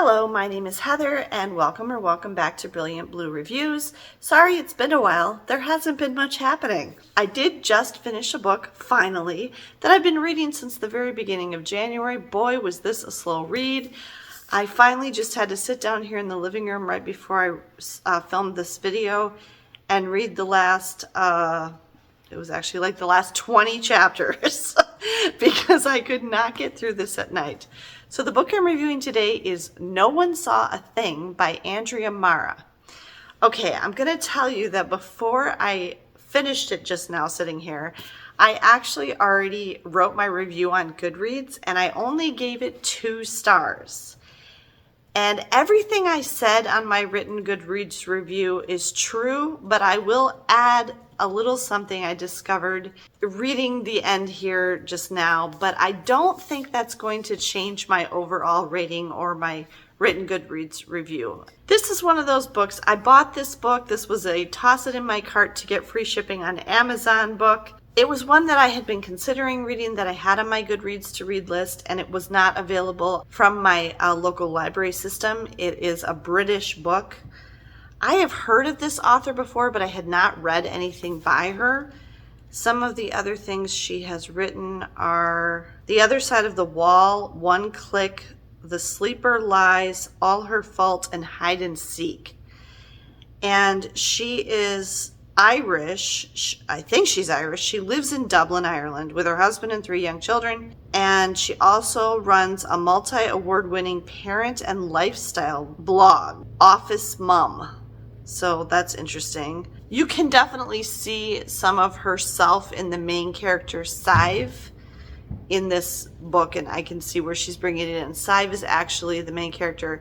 Hello, my name is Heather and welcome back to Brilliant Blue Reviews. Sorry it's been a while, there hasn't been much happening. I did just finish a book, finally, that I've been reading since the very beginning of January. Boy, was this a slow read. I finally just had to sit down here in the living room right before I filmed this video and read the last, it was actually like the last 20 chapters because I could not get through this at night. So the book I'm reviewing today is No One Saw a Thing by Andrea Mara. Okay, I'm going to tell you that before I finished it just now sitting here, I actually already wrote my review on Goodreads and I only gave it 2 stars. And everything I said on my written Goodreads review is true, but I will add a little something I discovered reading the end here just now, but I don't think that's going to change my overall rating or my written Goodreads review. This is one of those books. I bought this book. This was a toss it in my cart to get free shipping on Amazon book. It was one that I had been considering reading that I had on my Goodreads to read list, and it was not available from my local library system. It is a British book. I have heard of this author before, but I had not read anything by her. Some of the other things she has written are The Other Side of the Wall, One Click, The Sleeper Lies, All Her Fault, and Hide and Seek. And she is Irish. I think she's Irish. She lives in Dublin, Ireland with her husband and 3 young children. And she also runs a multi-award-winning parent and lifestyle blog, Office Mum. So that's interesting. You can definitely see some of herself in the main character, Sive, in this book, and I can see where she's bringing it in. Sive is actually, the main character,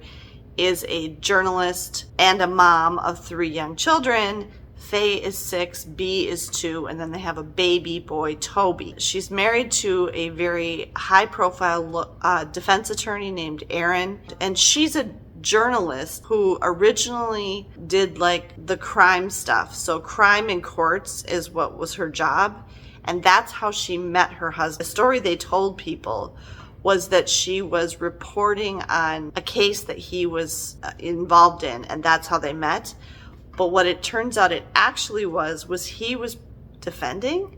is a journalist and a mom of 3 young children. Faye is 6, B is 2, and then they have a baby boy, Toby. She's married to a very high-profile defense attorney named Aaron, and she's a journalist who originally did like the crime stuff. So crime in courts is what was her job, and that's how she met her husband. The story they told people was that she was reporting on a case that he was involved in, and that's how they met. But what it turns out it actually was he was defending?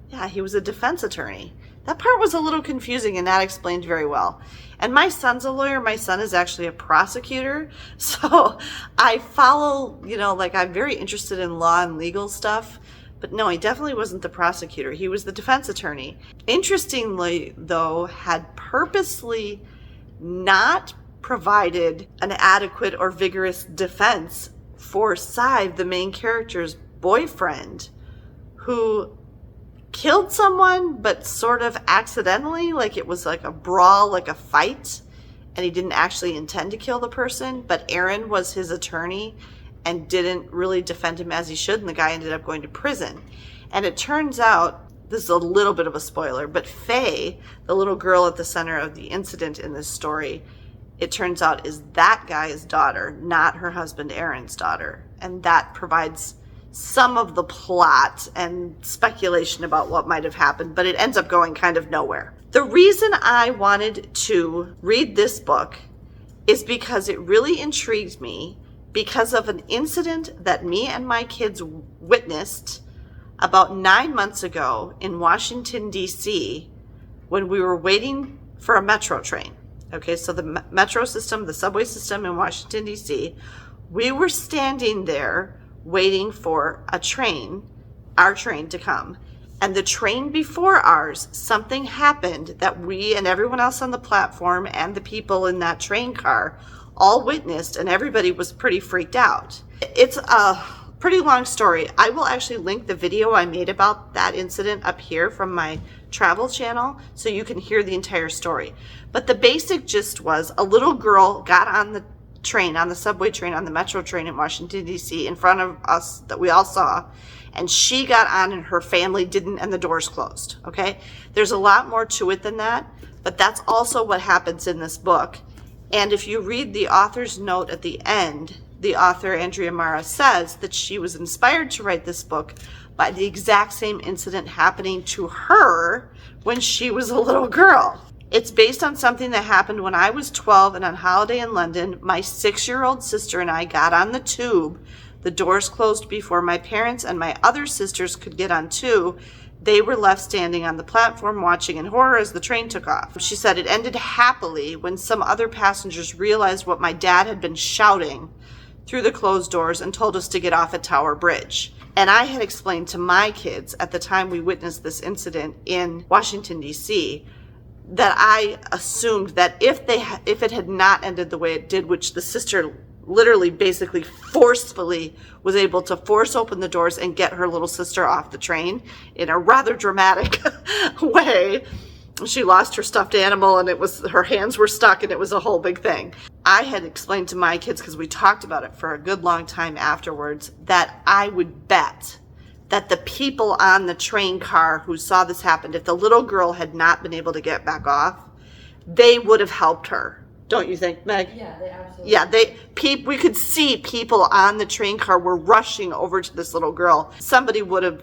Yeah, he was a defense attorney. That part was a little confusing and not explained very well. And my son's a lawyer. My son is actually a prosecutor. So I follow, like I'm very interested in law and legal stuff. But no, he definitely wasn't the prosecutor. He was the defense attorney. Interestingly, though, had purposely not provided an adequate or vigorous defense for Sive, the main character's boyfriend, who killed someone, but sort of accidentally, like it was like a brawl, like a fight, and he didn't actually intend to kill the person, but Aaron was his attorney and didn't really defend him as he should, and the guy ended up going to prison. And it turns out, this is a little bit of a spoiler, but Faye, the little girl at the center of the incident in this story, it turns out is that guy's daughter, not her husband Aaron's daughter, and that provides some of the plot and speculation about what might have happened, but it ends up going kind of nowhere. The reason I wanted to read this book is because it really intrigued me because of an incident that me and my kids witnessed about 9 months ago in Washington, D.C. when we were waiting for a metro train. Okay, so the metro system, the subway system in Washington, D.C., we were standing there waiting for a train, our train to come. And the train before ours, something happened that we and everyone else on the platform and the people in that train car all witnessed, and everybody was pretty freaked out. It's a pretty long story. I will actually link the video I made about that incident up here from my travel channel so you can hear the entire story. But the basic gist was a little girl got on the train, on the subway train, on the metro train in Washington, D.C. in front of us that we all saw, and she got on and her family didn't, and the doors closed. Okay, there's a lot more to it than that, but that's also what happens in this book. And if you read the author's note at the end, the author Andrea Mara says that she was inspired to write this book by the exact same incident happening to her when she was a little girl. It's based on something that happened when I was 12 and on holiday in London. My 6-year-old sister and I got on the tube. The doors closed before my parents and my other sisters could get on too. They were left standing on the platform watching in horror as the train took off. She said it ended happily when some other passengers realized what my dad had been shouting through the closed doors and told us to get off at Tower Bridge. And I had explained to my kids at the time we witnessed this incident in Washington, D.C., that I assumed that if it had not ended the way it did, which the sister literally basically forcefully was able to force open the doors and get her little sister off the train in a rather dramatic way. She lost her stuffed animal and her hands were stuck and it was a whole big thing. I had explained to my kids, because we talked about it for a good long time afterwards, that I would bet that the people on the train car who saw this happen, if the little girl had not been able to get back off, they would have helped her. Don't you think, Meg? Yeah, they absolutely. Yeah, we could see people on the train car were rushing over to this little girl. Somebody would have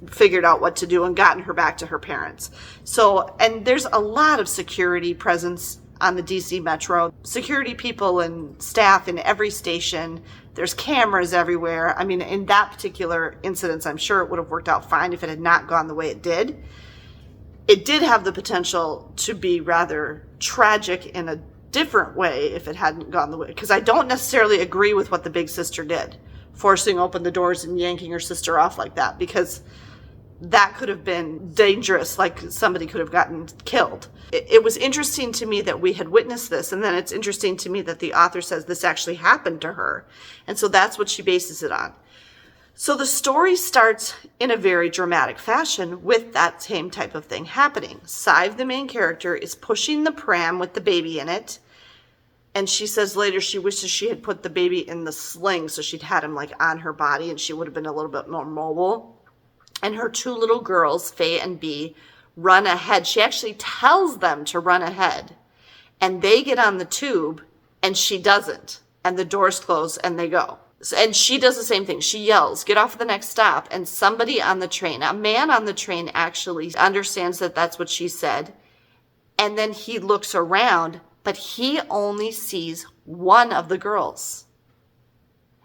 figured out what to do and gotten her back to her parents. So, and there's a lot of security presence on the DC Metro. Security people and staff in every station. There's cameras everywhere. I mean, in that particular incident, I'm sure it would have worked out fine if it had not gone the way it did. It did have the potential to be rather tragic in a different way if it hadn't gone the way, because I don't necessarily agree with what the big sister did, forcing open the doors and yanking her sister off like that, because that could have been dangerous, like somebody could have gotten killed. It was interesting to me that we had witnessed this, and then it's interesting to me that the author says this actually happened to her, and so that's what she bases it on. So the story starts in a very dramatic fashion with that same type of thing happening. Sive, the main character, is pushing the pram with the baby in it. And she says later she wishes she had put the baby in the sling so she'd had him like on her body and she would have been a little bit more mobile. And her 2 little girls, Faye and Bee, run ahead. She actually tells them to run ahead. And they get on the tube and she doesn't. And the doors close and they go. And she does the same thing. She yells, get off at the next stop. And somebody on the train, a man on the train, actually understands that that's what she said. And then he looks around, but he only sees one of the girls.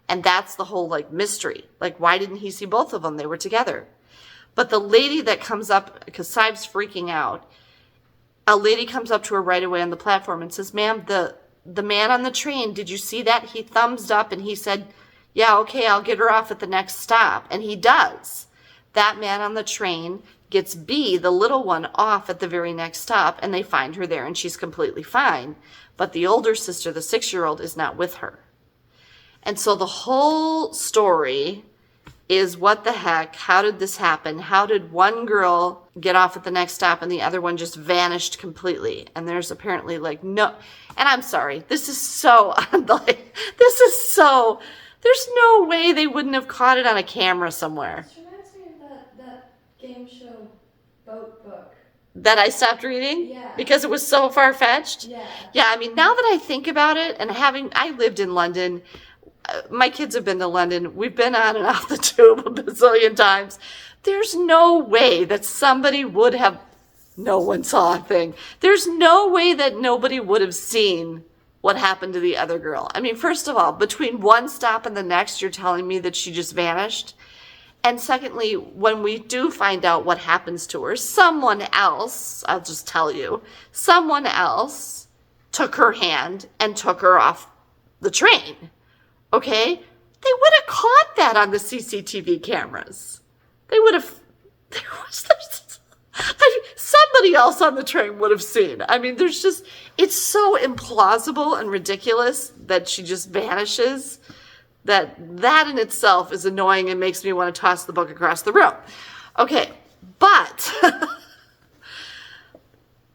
And that's the whole like mystery. Like, why didn't he see both of them? They were together. But the lady that comes up, because Sive's freaking out, a lady comes up to her right away on the platform and says, ma'am, the man on the train, did you see that? He thumbs up and he said, yeah, okay, I'll get her off at the next stop. And he does. That man on the train gets Bee, the little one, off at the very next stop, and they find her there, and she's completely fine. But the older sister, the 6-year-old, is not with her. And so the whole story is, what the heck? How did this happen? How did one girl get off at the next stop and the other one just vanished completely? And there's apparently like no, and I'm sorry, this is so, there's no way they wouldn't have caught it on a camera somewhere. This reminds me of that game show boat book. That I stopped reading? Yeah. Because it was so far-fetched? Yeah. Yeah, I mean, now that I think about it, and I lived in London, my kids have been to London, we've been on and off the tube a bazillion times. There's no way that somebody would have, no one saw a thing. There's no way that nobody would have seen what happened to the other girl. I mean, first of all, between one stop and the next, you're telling me that she just vanished. And secondly, when we do find out what happens to her, someone else, I'll just tell you, someone else took her hand and took her off the train. Okay? They would have caught that on the CCTV cameras. They would have, somebody else on the train would have seen. I mean, it's so implausible and ridiculous that she just vanishes, that in itself is annoying and makes me want to toss the book across the room. Okay, but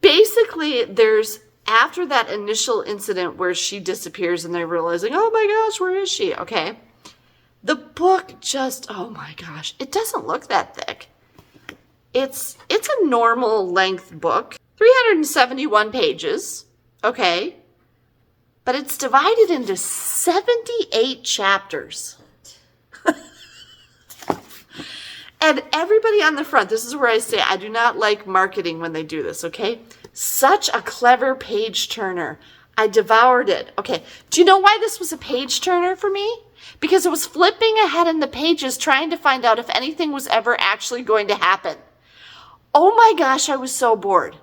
basically after that initial incident where she disappears and they're realizing, oh my gosh, where is she? Okay, the book just, oh my gosh, it doesn't look that thick. It's a normal length book, 371 pages, okay? But it's divided into 78 chapters. And everybody on the front, this is where I say I do not like marketing when they do this, okay? Such a clever page turner. I devoured it. Okay, do you know why this was a page turner for me? Because it was flipping ahead in the pages trying to find out if anything was ever actually going to happen. Oh my gosh, I was so bored.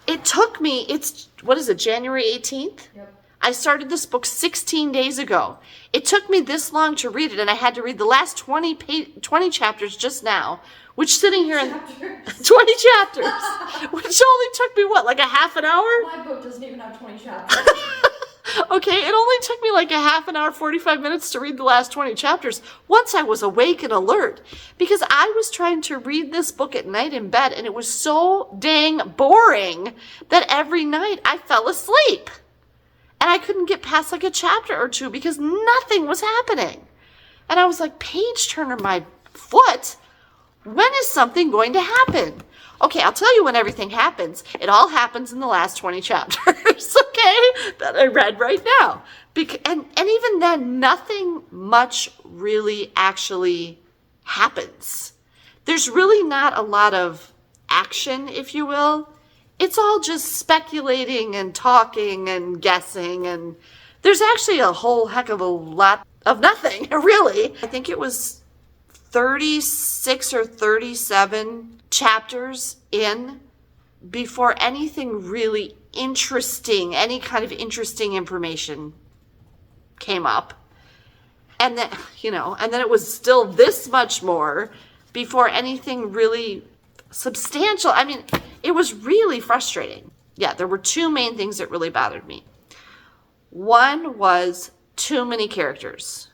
It took me, what is it, January 18th? Yep. I started this book 16 days ago. It took me this long to read it, and I had to read the last 20 chapters just now, which sitting here in 20 chapters, which only took me, like a half an hour? My book doesn't even have 20 chapters. Okay, it only took me like a half an hour, 45 minutes to read the last 20 chapters once I was awake and alert, because I was trying to read this book at night in bed, and it was so dang boring that every night I fell asleep. And I couldn't get past like a chapter or two because nothing was happening. And I was like, page turner, my foot, when is something going to happen? Okay, I'll tell you when everything happens. It all happens in the last 20 chapters, okay, that I read right now. And even then, nothing much really actually happens. There's really not a lot of action, if you will. It's all just speculating and talking and guessing, and there's actually a whole heck of a lot of nothing, really. I think it was 36 or 37 chapters in before anything really interesting, any kind of interesting information came up. And then, and then it was still this much more before anything really substantial. I mean, it was really frustrating. Yeah, there were two main things that really bothered me. One was too many characters.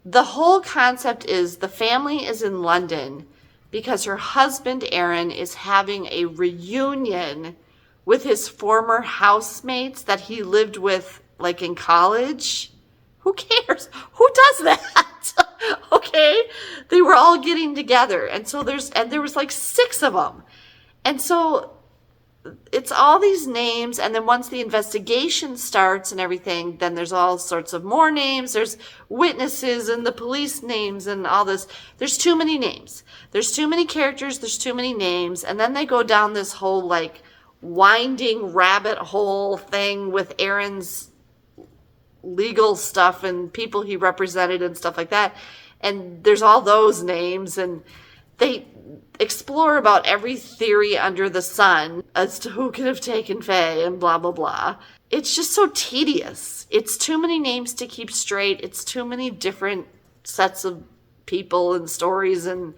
The whole concept is the family is in London because her husband, Aaron, is having a reunion with his former housemates that he lived with, like, in college. Who cares? Who does that? Okay? They were all getting together. And so there was like 6 of them. And so it's all these names, and then once the investigation starts and everything, then there's all sorts of more names. There's witnesses and the police names and all this. There's too many names. There's too many characters. There's too many names. And then they go down this whole like winding rabbit hole thing with Aaron's legal stuff and people he represented and stuff like that. And there's all those names, and they explore about every theory under the sun as to who could have taken Faye and blah, blah, blah. It's just so tedious. It's too many names to keep straight. It's too many different sets of people and stories, and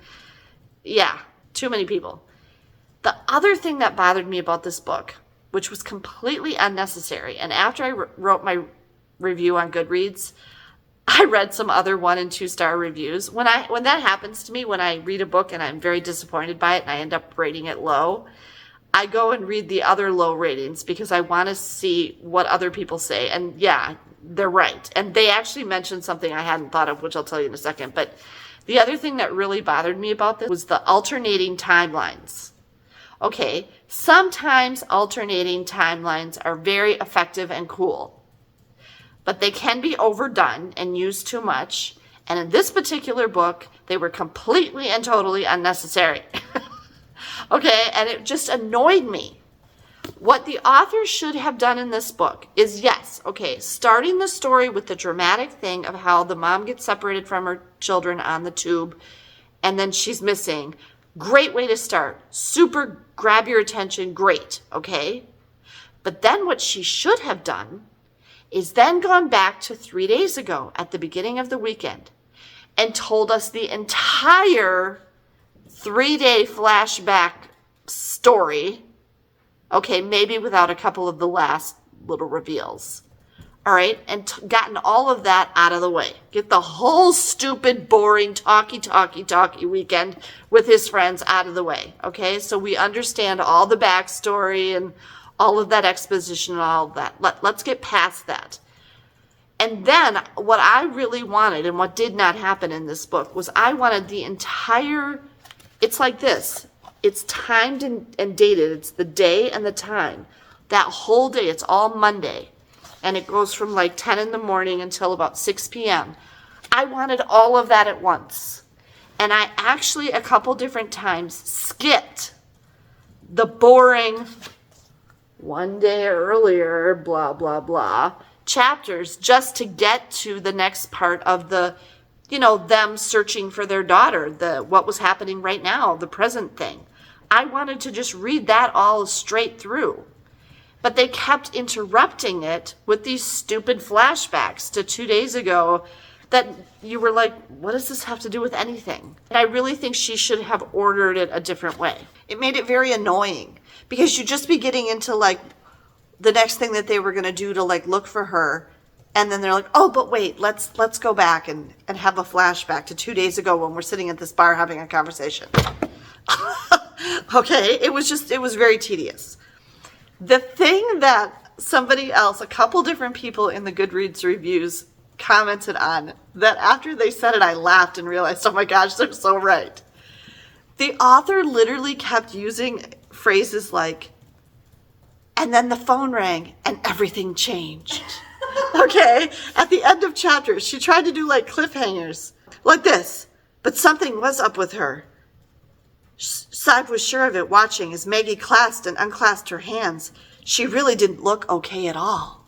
yeah, too many people. The other thing that bothered me about this book, which was completely unnecessary, and after I wrote my review on Goodreads, I read some other 1- and 2-star reviews. When that happens to me, when I read a book and I'm very disappointed by it and I end up rating it low, I go and read the other low ratings because I want to see what other people say. And yeah, they're right. And they actually mentioned something I hadn't thought of, which I'll tell you in a second. But the other thing that really bothered me about this was the alternating timelines. Okay, sometimes alternating timelines are very effective and cool, but they can be overdone and used too much. And in this particular book, they were completely and totally unnecessary. Okay, and it just annoyed me. What the author should have done in this book is, yes, okay, starting the story with the dramatic thing of how the mom gets separated from her children on the tube, and then she's missing. Great way to start. Super grab your attention, great, okay? But then what she should have done is then gone back to 3 days ago at the beginning of the weekend and told us the entire 3-day flashback story. Okay, maybe without a couple of the last little reveals. All right, and gotten all of that out of the way. Get the whole stupid, boring, talky weekend with his friends out of the way. Okay, so we understand all the backstory and all of that exposition and all of that. Let's get past that. And then what I really wanted, and what did not happen in this book, was I wanted the entire, it's like this. It's timed and dated. It's the day and the time. That whole day, it's all Monday. And it goes from like 10 in the morning until about 6 p.m. I wanted all of that at once. And I actually, a couple different times, skipped the boring one day earlier, blah, blah, blah, chapters just to get to the next part of the, them searching for their daughter, what was happening right now, the present thing. I wanted to just read that all straight through. But they kept interrupting it with these stupid flashbacks to 2 days ago that you were like, what does this have to do with anything? And I really think she should have ordered it a different way. It made it very annoying because you'd just be getting into like the next thing that they were going to do to like look for her. And then they're like, oh, but wait, let's go back and have a flashback to 2 days ago when we're sitting at this bar having a conversation. Okay, it was very tedious. The thing that somebody else, a couple different people in the Goodreads reviews commented on, that after they said it, I laughed and realized, oh my gosh, they're so right. The author literally kept using phrases like, and then the phone rang and everything changed. Okay, at the end of chapters, she tried to do like cliffhangers, like this, but something was up with her. Saib was sure of it, watching as Maggie clasped and unclasped her hands. She really didn't look okay at all.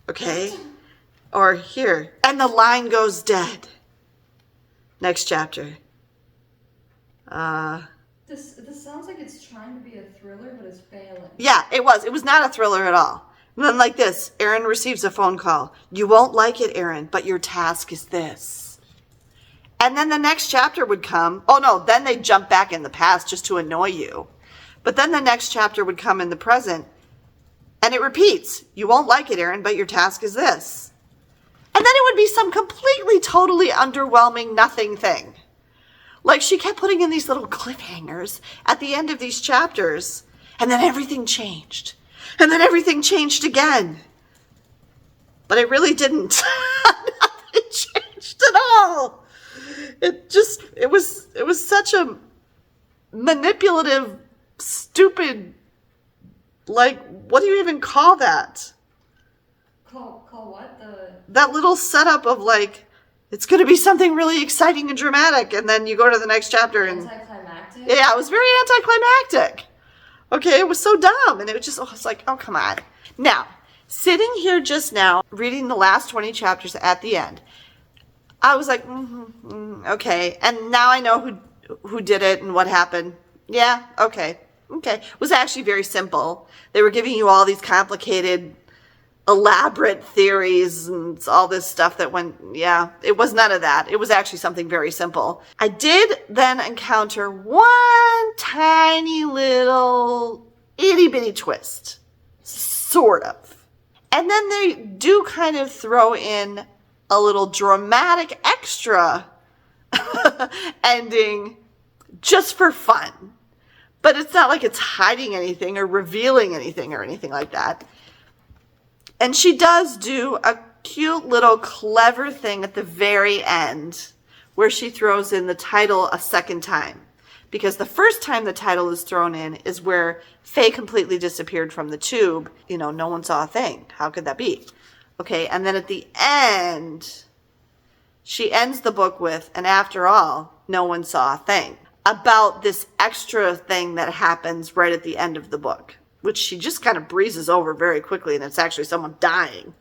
Okay? Or here, and the line goes dead. Next chapter. This sounds like it's trying to be a thriller, but it's failing. Yeah, it was. It was not a thriller at all. And then like this, Aaron receives a phone call. You won't like it, Aaron, but your task is this. And then the next chapter would come. Oh no, then they'd jump back in the past just to annoy you. But then the next chapter would come in the present. And it repeats. You won't like it, Aaron, but your task is this. And then it would be some completely, totally underwhelming nothing thing. Like she kept putting in these little cliffhangers at the end of these chapters. And then everything changed. And then everything changed again. But it really didn't. Nothing changed at all. It was such a manipulative, stupid, like, what do you even call that? Call what? That little setup of like, it's going to be something really exciting and dramatic, and then you go to the next chapter and... Anticlimactic? Yeah, it was very anticlimactic. Okay, it was so dumb, and it was like, oh, come on. Now, sitting here just now, reading the last 20 chapters at the end, I was like, okay. And now I know who did it and what happened. Yeah, okay. It was actually very simple. They were giving you all these complicated, elaborate theories and all this stuff that went, yeah, it was none of that. It was actually something very simple. I did then encounter one tiny little itty bitty twist, sort of. And then they do kind of throw in a little dramatic extra ending just for fun. But it's not like it's hiding anything or revealing anything or anything like that. And she does do a cute little clever thing at the very end where she throws in the title a second time. Because the first time the title is thrown in is where Faye completely disappeared from the tube. No one saw a thing. How could that be? Okay, and then at the end, she ends the book with, and after all, no one saw a thing. About this extra thing that happens right at the end of the book, which she just kind of breezes over very quickly, and it's actually someone dying.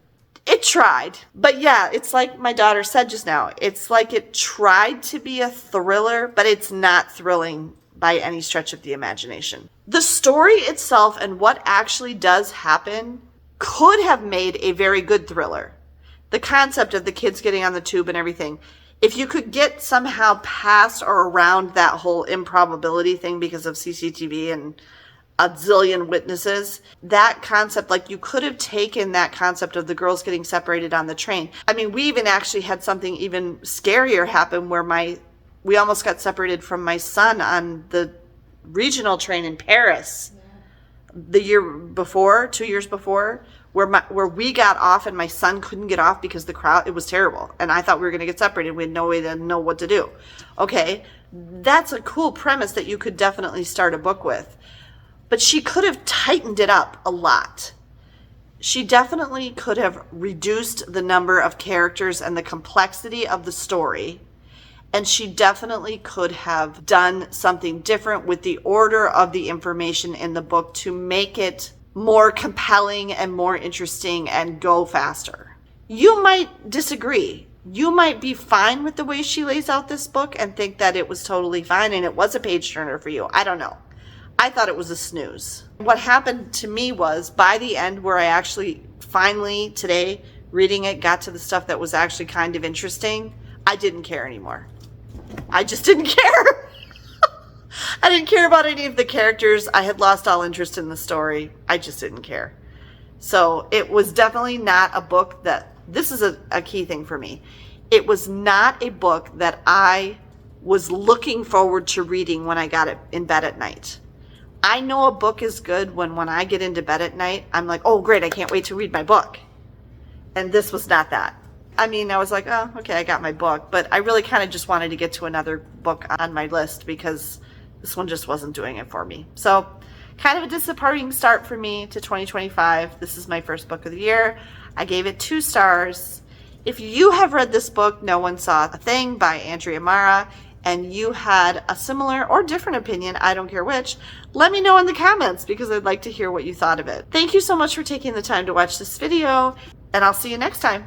It tried. But yeah, it's like my daughter said just now. It's like it tried to be a thriller, but it's not thrilling by any stretch of the imagination. The story itself and what actually does happen could have made a very good thriller. The concept of the kids getting on the tube and everything. If you could get somehow past or around that whole improbability thing because of CCTV and a zillion witnesses, that concept, like you could have taken that concept of the girls getting separated on the train. I mean, we even actually had something even scarier happen where we almost got separated from my son on the regional train in Paris. The year before, 2 years before, where we got off and my son couldn't get off because the crowd, it was terrible. And I thought we were going to get separated. We had no way to know what to do. Okay, that's a cool premise that you could definitely start a book with. But she could have tightened it up a lot. She definitely could have reduced the number of characters and the complexity of the story. And she definitely could have done something different with the order of the information in the book to make it more compelling and more interesting and go faster. You might disagree. You might be fine with the way she lays out this book and think that it was totally fine and it was a page turner for you. I don't know. I thought it was a snooze. What happened to me was by the end, where I actually finally today reading it got to the stuff that was actually kind of interesting, I didn't care anymore. I just didn't care. I didn't care about any of the characters. I had lost all interest in the story. I just didn't care. So it was definitely not a book that, this is a key thing for me. It was not a book that I was looking forward to reading when I got it in bed at night. I know a book is good when I get into bed at night, I'm like, oh great, I can't wait to read my book. And this was not that. I mean, I was like, oh, okay, I got my book. But I really kind of just wanted to get to another book on my list because this one just wasn't doing it for me. So kind of a disappointing start for me to 2025. This is my first book of the year. I gave it 2 stars. If you have read this book, No One Saw a Thing by Andrea Mara, and you had a similar or different opinion, I don't care which, let me know in the comments because I'd like to hear what you thought of it. Thank you so much for taking the time to watch this video, and I'll see you next time.